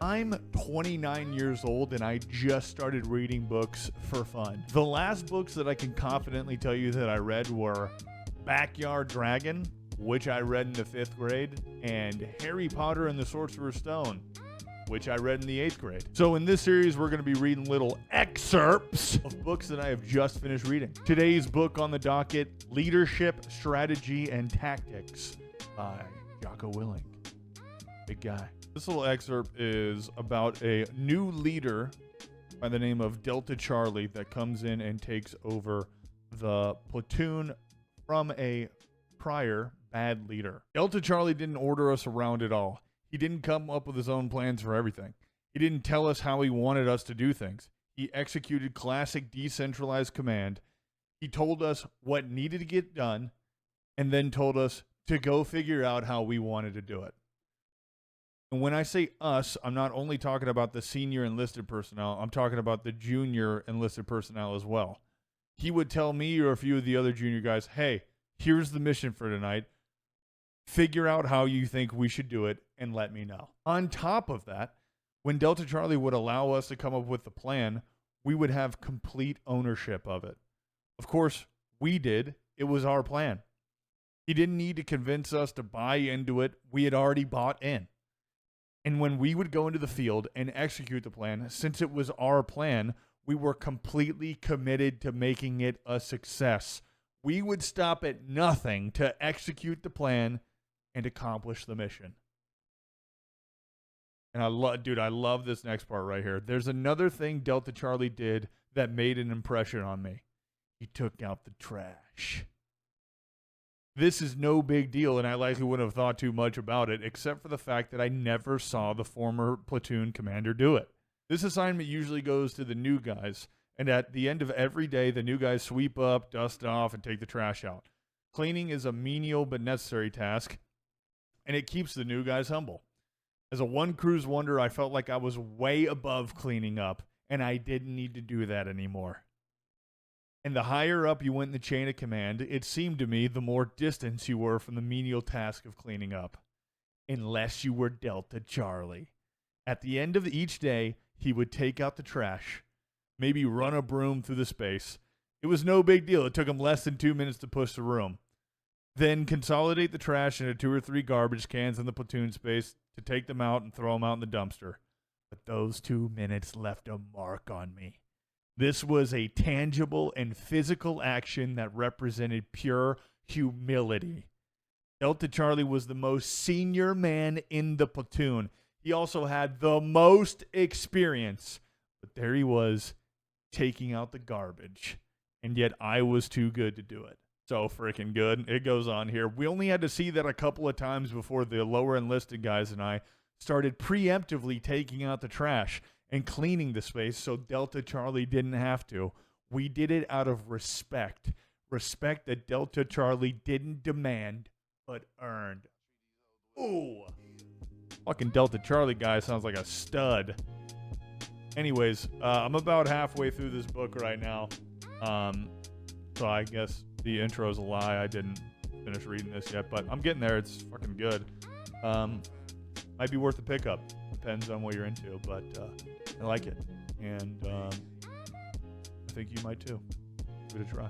I'm 29 years old and I just started reading books for fun. The last books that I can confidently tell you that I read were Backyard Dragon, which I read in the 5th grade, and Harry Potter and the Sorcerer's Stone, which I read in the 8th grade. So in this series, we're going to be reading little excerpts of books that I have just finished reading. Today's book on the docket, Leadership, Strategy, and Tactics by Jocko Willink. Big guy. This little excerpt is about a new leader by the name of Delta Charlie that comes in and takes over the platoon from a prior bad leader. Delta Charlie didn't order us around at all. He didn't come up with his own plans for everything. He didn't tell us how he wanted us to do things. He executed classic decentralized command. He told us what needed to get done and then told us to go figure out how we wanted to do it. And when I say us, I'm not only talking about the senior enlisted personnel, I'm talking about the junior enlisted personnel as well. He would tell me or a few of the other junior guys, hey, here's the mission for tonight. Figure out how you think we should do it and let me know. On top of that, when Delta Charlie would allow us to come up with the plan, we would have complete ownership of it. Of course, we did. It was our plan. He didn't need to convince us to buy into it. We had already bought in. And when we would go into the field and execute the plan, since it was our plan, we were completely committed to making it a success. We would stop at nothing to execute the plan and accomplish the mission. And I love this next part right here. There's another thing Delta Charlie did that made an impression on me. He took out the trash. This is no big deal, and I likely wouldn't have thought too much about it, except for the fact that I never saw the former platoon commander do it. This assignment usually goes to the new guys, and at the end of every day, the new guys sweep up, dust off, and take the trash out. Cleaning is a menial but necessary task, and it keeps the new guys humble. As a one cruise wonder, I felt like I was way above cleaning up, and I didn't need to do that anymore. And the higher up you went in the chain of command, it seemed to me the more distance you were from the menial task of cleaning up. Unless you were Delta Charlie. At the end of each day, he would take out the trash, maybe run a broom through the space. It was no big deal. It took him less than 2 minutes to push the room. Then consolidate the trash into 2 or 3 garbage cans in the platoon space to take them out and throw them out in the dumpster. But those 2 minutes left a mark on me. This was a tangible and physical action that represented pure humility. Delta Charlie was the most senior man in the platoon. He also had the most experience. But there he was, taking out the garbage. And yet I was too good to do it. So freaking good. It goes on here. We only had to see that a couple of times before the lower enlisted guys and I started preemptively taking out the trash and cleaning the space so Delta Charlie didn't have to. We did it out of respect. Respect that Delta Charlie didn't demand, but earned. Ooh. Fucking Delta Charlie guy sounds like a stud. Anyways, I'm about halfway through this book right now. So I guess the intro's a lie. I didn't finish reading this yet, but I'm getting there. It's fucking good. Might be worth a pickup. Depends on what you're into, but I like it. And I think you might too. Give it a try.